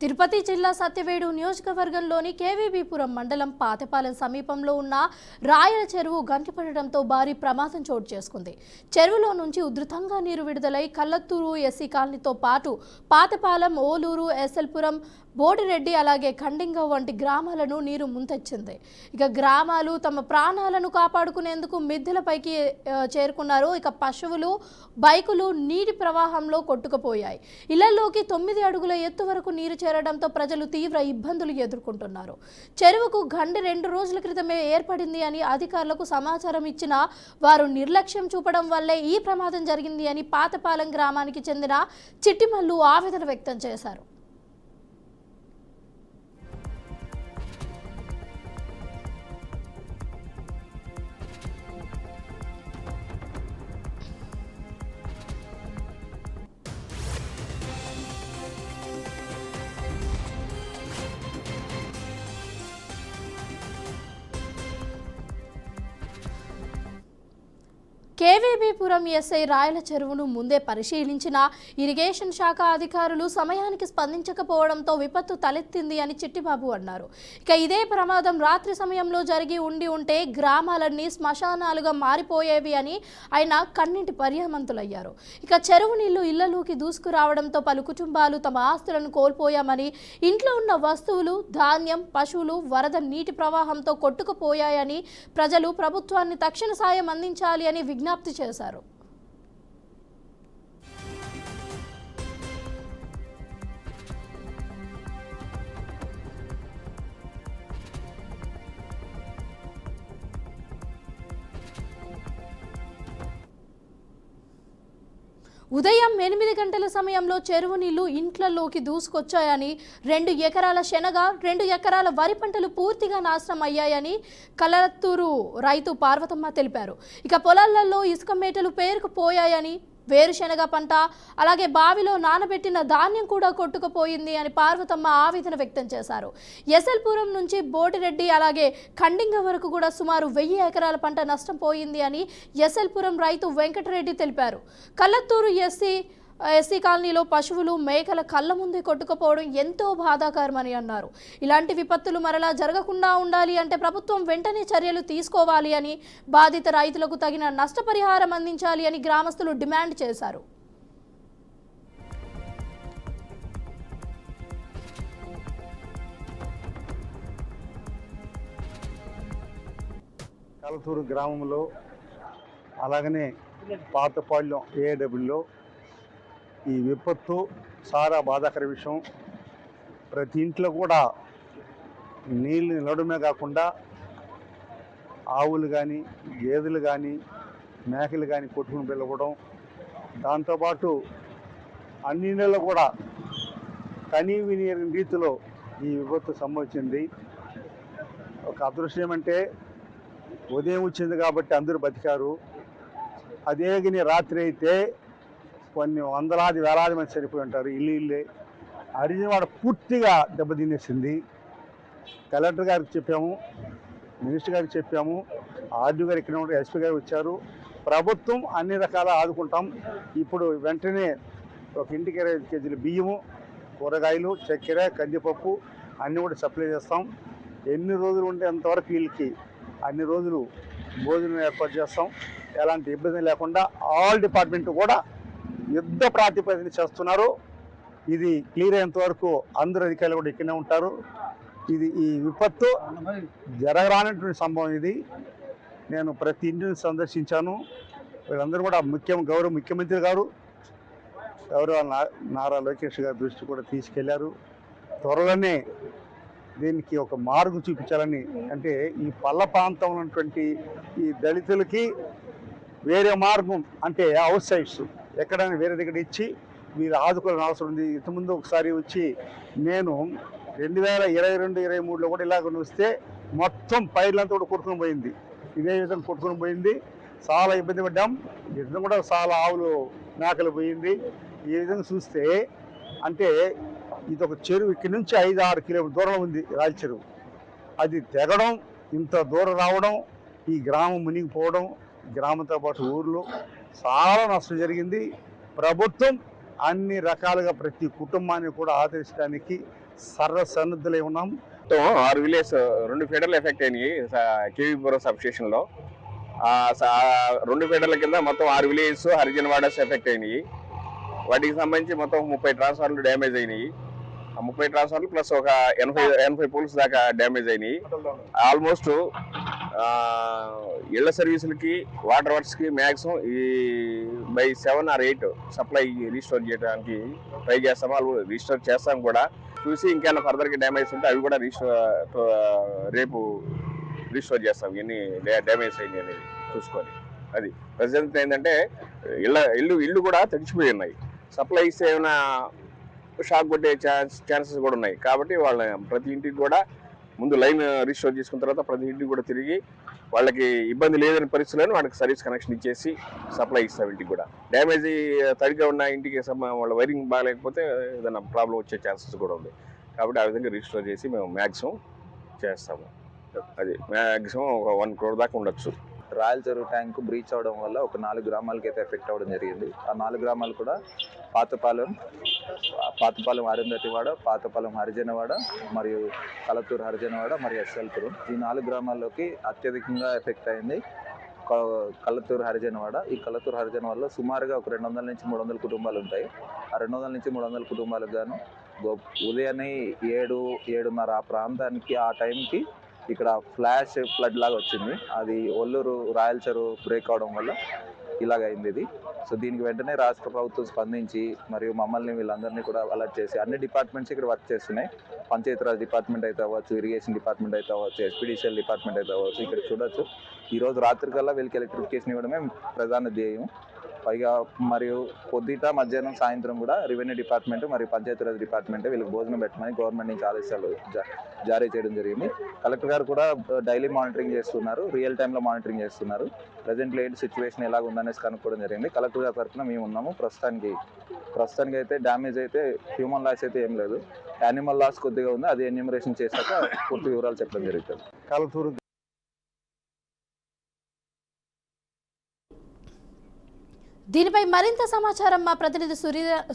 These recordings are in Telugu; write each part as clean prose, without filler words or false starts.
తిరుపతి జిల్లా సత్యవేడు నియోజకవర్గంలోని కేవీబీపురం మండలం పాతెపాలెం సమీపంలో ఉన్న రాయల చెరువు గంటిపడడంతో భారీ ప్రమాదం చోటు చేసుకుంది. చెరువులో నుంచి ఉధృతంగా నీరు విడుదలై కల్లత్తూరు ఎస్సీ కాలనీతో పాటు పాతెపాలెం, ఓలూరు, ఎస్ఎల్పురం, బోడిరెడ్డి అలాగే ఖండింగ వంటి గ్రామాలను నీరు ముంచెత్తింది. ఇక గ్రామాలు తమ ప్రాణాలను కాపాడుకునేందుకు మిద్దెలపైకి చేరుకున్నారు. ఇక పశువులు, బైకులు నీటి ప్రవాహంలో కొట్టుకుపోయాయి. ఇళ్లలోకి 9 అడుగుల ఎత్తు వరకు నీరు చేరడంతో ప్రజలు తీవ్ర ఇబ్బందులు ఎదుర్కొంటున్నారు. చెరువుకు గండి 2 రోజుల క్రితమే ఏర్పడింది అని అధికారులకు సమాచారం ఇచ్చినా వారు నిర్లక్ష్యం చూపడం వల్లే ఈ ప్రమాదం జరిగింది అని పాతపాలెం గ్రామానికి చెందిన చిట్టిమల్లు ఆవేదన వ్యక్తం చేశారు. కేవీబీపురం ఎస్ఐ రాయల చెరువును ముందే పరిశీలించిన ఇరిగేషన్ శాఖ అధికారులు సమయానికి స్పందించకపోవడంతో విపత్తు తలెత్తింది అని చిట్టిబాబు అన్నారు. ఇక ఇదే ప్రమాదం రాత్రి సమయంలో జరిగి ఉంటే గ్రామాలన్నీ శ్మశానాలుగా మారిపోయేవి అని ఆయన కన్నింటి పర్యామంతులయ్యారు. ఇక చెరువు నీళ్లు ఇళ్లలోకి దూసుకురావడంతో పలు కుటుంబాలు తమ ఆస్తులను కోల్పోయామని, ఇంట్లో ఉన్న వస్తువులు, ధాన్యం, పశువులు వరద నీటి ప్రవాహంతో కొట్టుకుపోయాయని ప్రజలు ప్రభుత్వాన్ని తక్షణ సాయం అందించాలి అని విజ్ఞప్తి చేశారు. ఉదయం 8 గంటల సమయంలో చెరువు నీళ్లు ఇంట్లలోకి దూసుకొచ్చాయని, 2 ఎకరాల శనగ, 2 ఎకరాల వరి పంటలు పూర్తిగా నాశనం అయ్యాయని కలత్తూరు రైతు పార్వతమ్మ తెలిపారు. ఇక పొలాలలో ఇసుక మేటలు పేరుకుపోయాయని, వేరుశెనగ పంట అలాగే బావిలో నానబెట్టిన ధాన్యం కూడా కొట్టుకుపోయింది అని పార్వతమ్మ ఆవేదన వ్యక్తం చేశారు. ఎస్ఎల్పురం నుంచి బోడిరెడ్డి అలాగే ఖండింగ వరకు కూడా సుమారు 1000 ఎకరాల పంట నష్టం పోయింది అని ఎస్ఎల్పురం రైతు వెంకటరెడ్డి తెలిపారు. కల్లత్తూరు ఎస్సీ కాలనీలో పశువులు, మేకల కళ్ళ ముందే కొట్టుకుపోవడం ఎంతో బాధాకరమని అన్నారు. ఇలాంటి విపత్తులు మరలా జరగకుండా ఉండాలి అంటే ప్రభుత్వం వెంటనే చర్యలు తీసుకోవాలి అని, బాధిత రైతులకు తగిన నష్టపరిహారం అందించాలి అని గ్రామస్తులు డిమాండ్ చేశారు. కలతూరు గ్రామంలో అలాగనే పాతపాళ్యం ఏడబ్ల్యూలో ఈ విపత్తు చాలా బాధాకర విషయం. ప్రతి ఇంట్లో కూడా నీళ్ళు నిలవడమే కాకుండా ఆవులు కానీ, గేదెలు కానీ, మేకలు కానీ కొట్టుకుని వెళ్ళకూడడం, దాంతోపాటు అన్ని నీళ్ళు కూడా కనీ విని రీతిలో ఈ విపత్తు సంభవించింది. ఒక అదృష్టం ఏమంటే ఉదయం వచ్చింది కాబట్టి అందరూ బతికారు. అదే గిని రాత్రి అయితే కొన్ని వందలాది వేలాది మంది చనిపోయి ఉంటారు. ఇల్లే అరిజినవాడ పూర్తిగా దెబ్బతినేసింది. కలెక్టర్ గారికి చెప్పాము, మినిస్టర్ గారికి చెప్పాము, ఆర్డీ గారు ఇక్కడ ఉంటే ఎస్పీ గారు వచ్చారు. ప్రభుత్వం అన్ని రకాల ఆదుకుంటాం. ఇప్పుడు వెంటనే ఒక ఇంటికి 25 కేజీలు బియ్యము, కూరగాయలు, చక్కెర, కందిపప్పు అన్నీ కూడా సప్లై చేస్తాం. ఎన్ని రోజులు ఉంటే అంతవరకు వీళ్ళకి అన్ని రోజులు భోజనం ఏర్పాటు చేస్తాం. ఎలాంటి ఇబ్బంది లేకుండా ఆల్ డిపార్ట్మెంట్ కూడా యుద్ధ ప్రాతిపదికన చేస్తున్నారు. ఇది క్లియర్ అయ్యేంత వరకు అందరు అధికారులు కూడా ఇక్కడనే ఉంటారు. ఈ విపత్తు జరగరానటువంటి సంభవం. ఇది నేను ప్రతి ఇంటిని సందర్శించాను. వీళ్ళందరూ కూడా గౌరవ ముఖ్యమంత్రి గారు, గౌరవ నారా లోకేష్ గారి దృష్టి కూడా తీసుకెళ్లారు. త్వరలోనే దీనికి ఒక మార్గం చూపించాలని, అంటే ఈ పల్ల ప్రాంతంలో ఉన్నటువంటి ఈ దళితులకి వేరే మార్గం, అంటే అవుట్ సైడ్స్ ఎక్కడైనా వేరే దగ్గర ఇచ్చి మీరు ఆదుకోవాలని అవసరం ఉంది. ఇంతకుముందు ఒకసారి వచ్చి నేను 2022-23లో కూడా ఇలాగ వస్తే మొత్తం పైర్లంతా కూడా కొట్టుకుని పోయింది. ఇదే విధంగా కొట్టుకుని పోయింది. చాలా ఇబ్బంది పడ్డాం. ఇద్దరు కూడా చాలా ఆవులు, మేకలు పోయింది. ఈ విధంగా చూస్తే అంటే ఇది ఒక చెరువు, ఇక్కడి నుంచి 5-6 కిలోమీటర్ దూరం ఉంది రాయల చెరువు. అది తెగడం, ఇంత దూరం రావడం, ఈ గ్రామం మునిగిపోవడం, గ్రామంతో పాటు ఊర్లో చాలా నష్టం జరిగింది. ప్రభుత్వం అన్ని రకాలుగా ప్రతి కుటుంబాన్ని కూడా ఆదరించడానికి సన్నద్ధులై ఉన్నాం. మొత్తం 6 విలేజ్ 2 ఫీడర్లు ఎఫెక్ట్ అయినాయి కేవీపురం సబ్ స్టేషన్ లో. 2 ఫీడర్ల కింద మొత్తం 6 విలేజెస్ హరిజనవాడస్ ఎఫెక్ట్ అయినాయి. వాటికి సంబంధించి మొత్తం 30 ట్రాన్స్ఫార్మర్లు డ్యామేజ్ అయినాయి. 30 ట్రాన్స్ఫార్మర్లు ప్లస్ ఒక 80 పోల్స్ దాకా డ్యామేజ్ అయినాయి. ఆల్మోస్ట్ ఇళ్ల సర్వీసులకి వాటర్ వర్క్స్ కి మ్యాక్సిమం ఈ బై 7 or 8 సప్లై రీస్టోర్ చేయడానికి ట్రై చేస్తాము. వాళ్ళు రీస్టోర్ చేస్తాం కూడా. చూసి ఇంకేమైనా ఫర్దర్గా డ్యామేజ్ ఉంటే అవి కూడా రేపు రీస్టోర్ చేస్తాం. ఎన్ని డ్యామేజ్ అయింది అనేది చూసుకొని. అది ప్రజెంట్ ఏంటంటే ఇల్లు కూడా తడిచిపోయి ఉన్నాయి. సప్లైస్ ఏమైనా షాక్ కొట్టే ఛాన్సెస్ కూడా ఉన్నాయి. కాబట్టి వాళ్ళ ప్రతి ఇంటికి కూడా ముందు లైన్ రీస్టోర్ చేసుకున్న తర్వాత ప్రతి ఇంటికి కూడా తిరిగి వాళ్ళకి ఇబ్బంది లేదని పరిస్థితుల్లో వాళ్ళకి సర్వీస్ కనెక్షన్ ఇచ్చేసి సప్లై ఇస్తాం. ఇంటికి కూడా డ్యామేజ్ తడిగా ఉన్న ఇంటికి వాళ్ళ వైరింగ్ బాగాలేకపోతే ఏదైనా ప్రాబ్లం వచ్చే ఛాన్సెస్ కూడా ఉంది. కాబట్టి ఆ విధంగా రీస్టోర్ చేసి మేము మ్యాక్సిమం చేస్తాము. అది మ్యాక్సిమం ఒక 1 crore దాకా ఉండొచ్చు. రాయల్ చెరువు ట్యాంక్ బ్రీచ్ అవడం వల్ల ఒక 4 గ్రామాలకి అయితే ఎఫెక్ట్ అవ్వడం జరిగింది. ఆ 4 గ్రామాలు కూడా పాతపాలెం అరుంధతివాడ, పాతపాలెం హరిజనవాడ, మరియు కలత్తూరు హరిజనవాడ, మరియు ఎస్ఎల్పురం. ఈ 4 గ్రామాల్లోకి అత్యధికంగా ఎఫెక్ట్ అయింది కలత్తూరు హరిజనవాడ. ఈ కలత్తూరు హరిజనవాడలో సుమారుగా ఒక 200 నుంచి 300 కుటుంబాలు ఉంటాయి. ఆ 200 నుంచి 300 కుటుంబాలకు గాను ఉదయాన్నే 7-7:30 ఆ ప్రాంతానికి ఆ టైంకి ఇక్కడ ఫ్లాష్ ఫ్లడ్ లాగా వచ్చింది. అది ఒల్లూరు రాయల్ చెరువు బ్రేక్ అవడం వల్ల ఇలాగైంది ఇది. సో దీనికి వెంటనే రాష్ట్ర ప్రభుత్వం స్పందించి మరియు మమ్మల్ని వీళ్ళందరినీ కూడా అలర్ట్ చేసి అన్ని డిపార్ట్మెంట్స్ ఇక్కడ వర్క్ చేస్తున్నాయి. పంచాయతీరాజ్ డిపార్ట్మెంట్ అయితే అవ్వచ్చు, ఇరిగేషన్ డిపార్ట్మెంట్ అయితే అవ్వచ్చు, ఎస్పీడీసీఎల్ డిపార్ట్మెంట్ అయితే అవ్వచ్చు. ఇక్కడ చూడొచ్చు ఈరోజు రాత్రికల్లా వీళ్ళకి ఎలక్ట్రిఫికేషన్ ఇవ్వడమే ప్రధాన ధ్యేయం. పైగా మరియు పొద్దుట మధ్యాహ్నం సాయంత్రం కూడా రెవెన్యూ డిపార్ట్మెంట్ మరియు పంచాయతీరాజ్ డిపార్ట్మెంట్ వీళ్ళకి భోజనం పెట్టమని గవర్నమెంట్ నుంచి ఆదేశాలు జారీ చేయడం జరిగింది. కలెక్టర్ గారు కూడా డైలీ మానిటరింగ్ చేస్తున్నారు, రియల్ టైంలో మానిటరింగ్ చేస్తున్నారు. ప్రజెంట్లో ఏంటి సిచ్యువేషన్ ఎలాగ ఉందనేసి కనుక్కోవడం జరిగింది. కలెక్టర్ గారి తరఫున మేము ఉన్నాము. ప్రస్తుతానికి అయితే డ్యామేజ్ అయితే హ్యూమన్ లాస్ అయితే ఏం లేదు, యానిమల్ లాస్ కొద్దిగా ఉంది. అది ఎన్యూమరేషన్ చేశాక పూర్తి వివరాలు చెప్పడం జరుగుతుంది. కలతూరు దీనిపై మరింత సమాచారం మా ప్రతినిధి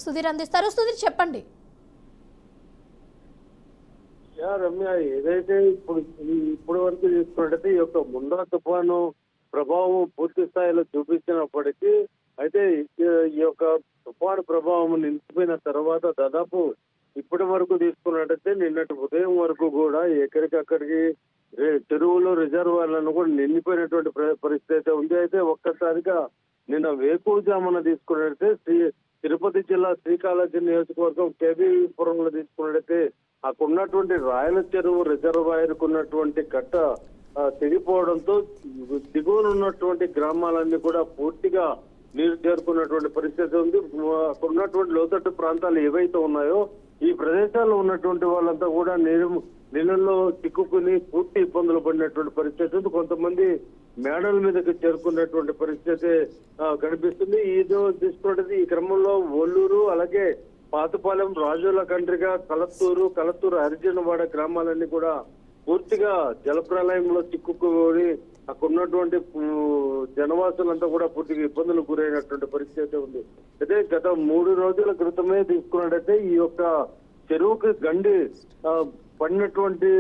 సుధీర్ అందిస్తారు. సుధీర్, చెప్పండి. రమ్య, ఏదైతే ఇప్పుడు వరకు చూసుకున్నట్టయితే ఈ యొక్క ముండా తుఫాను ప్రభావం పూర్తి స్థాయిలో చూపించినప్పటికీ అయితే ఈ యొక్క తుఫాను ప్రభావం నిలిచిపోయిన తర్వాత దాదాపు ఇప్పటి వరకు తీసుకున్నట్టయితే నిన్నటి ఉదయం వరకు కూడా ఎక్కడికక్కడికి చెరువులు రిజర్వాయర్లను కూడా నిండిపోయినటువంటి పరిస్థితి అయితే ఉంది. అయితే ఒక్కసారిగా నిన్న వేకువజామున తీసుకున్నట్టయితే తిరుపతి జిల్లా శ్రీకాళహస్తి నియోజకవర్గం కేబీపురంలో తీసుకున్నట్టయితే అక్కడ ఉన్నటువంటి రాయల చెరువు రిజర్వాయర్ కు ఉన్నటువంటి కట్ట తెగిపోవడంతో దిగువన ఉన్నటువంటి గ్రామాలన్నీ కూడా పూర్తిగా నీరు చేరుకున్నటువంటి పరిస్థితి ఉంది. అక్కడ ఉన్నటువంటి లోతట్టు ప్రాంతాలు ఏవైతే ఉన్నాయో ఈ ప్రదేశాల్లో ఉన్నటువంటి వాళ్ళంతా కూడా నీళ్ళల్లో చిక్కుకుని పూర్తి ఇబ్బందులు పడినటువంటి పరిస్థితి ఉంది. కొంతమంది మేడల మీదకి చేరుకున్నటువంటి పరిస్థితి కనిపిస్తుంది. ఇది తీసుకున్నది ఈ క్రమంలో ఒల్లూరు, అలాగే పాతపాలెం, రాజుల కండ్రిగా, కలత్తూరు హరిజనవాడ గ్రామాలన్నీ కూడా పూర్తిగా జలప్రలయంలో చిక్కుకుని అక్కడ ఉన్నటువంటి జనవాసులంతా కూడా పూర్తిగా ఇబ్బందులకు గురైనటువంటి పరిస్థితి ఉంది. అయితే గత 3 రోజుల క్రితమే తీసుకున్నట్టయితే ఈ యొక్క చెరువుకి గండి పడినటువంటి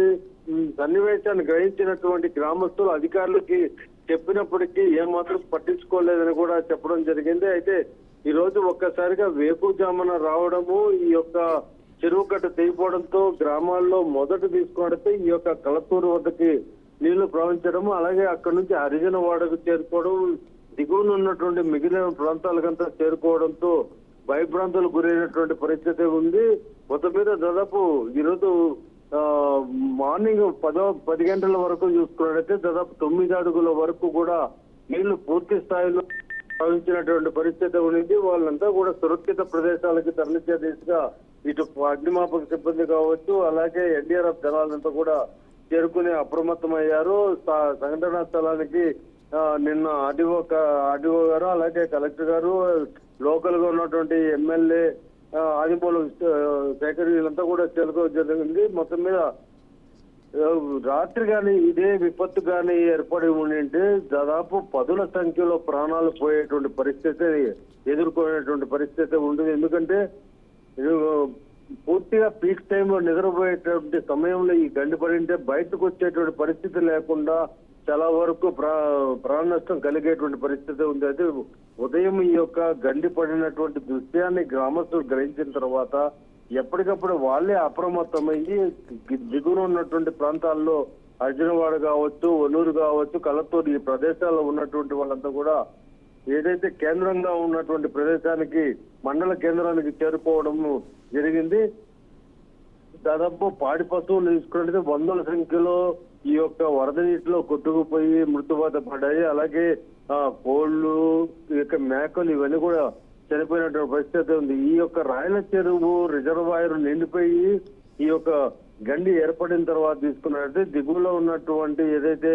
సన్నివేశాన్ని గ్రహించినటువంటి గ్రామస్తులు అధికారులకి చెప్పినప్పటికీ ఏమాత్రం పట్టించుకోలేదని కూడా చెప్పడం జరిగింది. అయితే ఈ రోజు ఒక్కసారిగా వేకువజామున రావడము, ఈ యొక్క చెరువు కట్ట తెగిపోవడంతో గ్రామాల్లో మొదట తీసుకున్నట్టయితే ఈ యొక్క కలత్తూరు వద్దకి నీళ్లు ప్రవహించడము, అలాగే అక్కడి నుంచి హరిజనవాడకు చేరుకోవడం, దిగువన ఉన్నటువంటి మిగిలిన ప్రాంతాలకంతా చేరుకోవడంతో భయభ్రాంతులకు గురైనటువంటి పరిస్థితి ఉంది. మొత్తం మీద దాదాపు ఈరోజు మార్నింగ్ 10 గంటల వరకు చూసుకున్నట్టయితే దాదాపు 9 అడుగుల వరకు కూడా నీళ్లు పూర్తి స్థాయిలో ప్రవహించినటువంటి పరిస్థితి ఉండింది. వాళ్ళంతా కూడా సురక్షిత ప్రదేశాలకి తరలించే దిశగా ఇటు అగ్నిమాపక సిబ్బంది కావచ్చు, అలాగే ఎన్డీఆర్ఎఫ్ దళాలంతా కూడా చేరుకుని అప్రమత్తమయ్యారు. సంఘటనా స్థలానికి నిన్న ఆర్డీఓ గారు, అలాగే కలెక్టర్ గారు, లోకల్ గా ఉన్నటువంటి ఎమ్మెల్యే ఆదిమూల శేఖర్ వీళ్ళంతా కూడా చేరుకోవడం జరిగింది. మొత్తం మీద రాత్రి కానీ ఇదే విపత్తు కానీ ఏర్పడి ఉండింటే దాదాపు 10ల సంఖ్యలో ప్రాణాలు పోయేటువంటి పరిస్థితి ఎదుర్కొనేటువంటి పరిస్థితి ఉంటుంది. ఎందుకంటే పూర్తిగా పీక్ టైంలో నిద్రపోయేటువంటి సమయంలో ఈ గండి పడింటే బయటకు వచ్చేటువంటి పరిస్థితి లేకుండా చాలా వరకు ప్రాణ నష్టం కలిగేటువంటి పరిస్థితి ఉంది. అయితే ఉదయం ఈ యొక్క గండి పడినటువంటి దృశ్యాన్ని గ్రామస్తులు గ్రహించిన తర్వాత ఎప్పటికప్పుడు వాళ్ళే అప్రమత్తమయ్యి దిగువన ఉన్నటువంటి ప్రాంతాల్లో అర్జునవాడ కావచ్చు, ఒనూరు కావచ్చు, కలత్తూరు ఈ ప్రదేశాల్లో ఉన్నటువంటి వాళ్ళంతా కూడా ఏదైతే కేంద్రంగా ఉన్నటువంటి ప్రదేశానికి మండల కేంద్రానికి చేరుకోవడం జరిగింది. దాదాపు పాడి పశువులు తీసుకుంటే వందల సంఖ్యలో ఈ యొక్క వరద నీటిలో కొట్టుకుపోయి మృత్యువాత పడ్డాయి. అలాగే కోళ్లు, ఈ యొక్క మేకలు ఇవన్నీ కూడా చనిపోయినటువంటి పరిస్థితి ఉంది. ఈ యొక్క రాయల చెరువు రిజర్వాయర్ నిండిపోయి ఈ యొక్క గండి ఏర్పడిన తర్వాత తీసుకున్నట్టు దిగువలో ఉన్నటువంటి ఏదైతే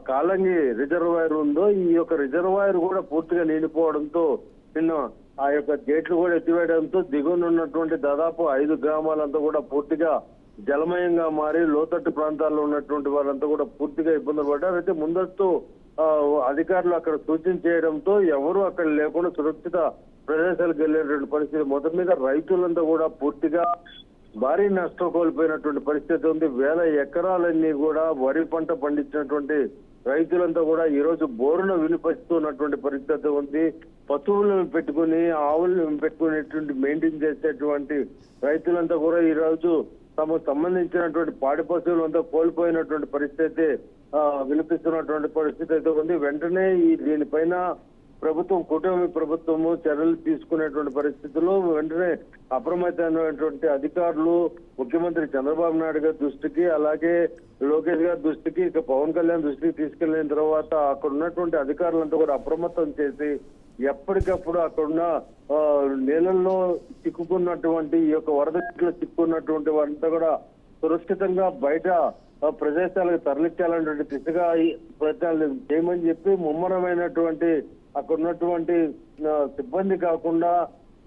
కాలంగి రిజర్వాయర్ ఉందో ఈ యొక్క రిజర్వాయర్ కూడా పూర్తిగా నిండిపోవడంతో నిన్న ఆ యొక్క గేట్లు కూడా ఎత్తివేయడంతో దిగువన ఉన్నటువంటి దాదాపు 5 గ్రామాలంతా కూడా పూర్తిగా జలమయంగా మారి లోతట్టు ప్రాంతాల్లో ఉన్నటువంటి వారంతా కూడా పూర్తిగా ఇబ్బందులు పడ్డారు. అయితే ముందస్తు అధికారులు అక్కడ సూచన చేయడంతో ఎవరు అక్కడ లేకుండా సురక్షిత ప్రదేశాలకు వెళ్ళేటువంటి పరిస్థితి. మొత్తం మీద రైతులంతా కూడా పూర్తిగా భారీ నష్టం కోల్పోయినటువంటి పరిస్థితి ఉంది. వేల ఎకరాలన్నీ కూడా వరి పంట పండించినటువంటి రైతులంతా కూడా ఈ రోజు బోరును వినిపిస్తున్నటువంటి పరిస్థితి ఉంది. పశువులను పెట్టుకుని ఆవులను పెట్టుకునేటువంటి మెయింటైన్ చేసేటువంటి రైతులంతా కూడా ఈ రోజు తమకు సంబంధించినటువంటి పాడి పశువులు అంతా కోల్పోయినటువంటి పరిస్థితి వినిపిస్తున్నటువంటి పరిస్థితి అయితే ఉంది. వెంటనే దీనిపైన ప్రభుత్వం, కూటమి ప్రభుత్వము చర్యలు తీసుకునేటువంటి పరిస్థితుల్లో వెంటనే అప్రమత్తమైనటువంటి అధికారులు ముఖ్యమంత్రి చంద్రబాబు నాయుడు గారి దృష్టికి, అలాగే లోకేష్ గారి దృష్టికి, ఇక పవన్ కళ్యాణ్ దృష్టికి తీసుకెళ్లిన తర్వాత అక్కడ ఉన్నటువంటి అధికారులంతా కూడా అప్రమత్తం చేసి ఎప్పటికప్పుడు అక్కడున్న నీళ్ళల్లో చిక్కుకున్నటువంటి ఈ యొక్క వరదలో చిక్కుకున్నటువంటి వారంతా కూడా సురక్షితంగా బయట ప్రదేశాలకు తరలించాలనేటువంటి దిశగా ప్రయత్నాలు చేయమని చెప్పి ముమ్మరమైనటువంటి అక్కడ ఉన్నటువంటి సిబ్బంది కాకుండా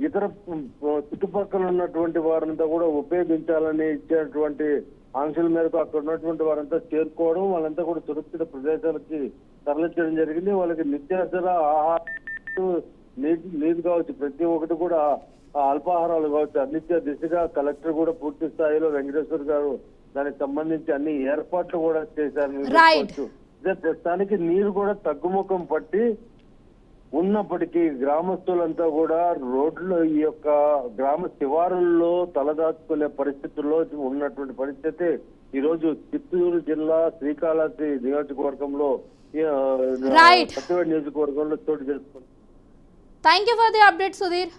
ఇతర చుట్టుపక్కల ఉన్నటువంటి వారంతా కూడా ఉపయోగించాలని ఇచ్చేటువంటి ఆంక్షల మేరకు అక్కడ ఉన్నటువంటి వారంతా చేరుకోవడం, వాళ్ళంతా కూడా సురక్షిత ప్రదేశాలకి తరలించడం జరిగింది. వాళ్ళకి నిత్యావసర ఆహారం, నీరు కావచ్చు, ప్రతి ఒక్కటి కూడా అల్పాహారాలు కావచ్చు అందించే దిశగా కలెక్టర్ కూడా పూర్తి స్థాయిలో వెంకటేశ్వర్ గారు దానికి సంబంధించి అన్ని ఏర్పాట్లు కూడా చేశారు. ఇదే ప్రస్తుతానికి నీరు కూడా తగ్గుముఖం పట్టి ఉన్నప్పటికీ గ్రామస్తులంతా కూడా రోడ్లు ఈ యొక్క గ్రామ శివారుల్లో తలదాచుకునే పరిస్థితుల్లో ఉన్నటువంటి పరిస్థితి ఈ రోజు చిత్తూరు జిల్లా శ్రీకాళహస్తి నియోజకవర్గంలో సత్యవేడ్ నియోజకవర్గంలో చోటు చేసుకుంది. Thank you for the update Sudheer.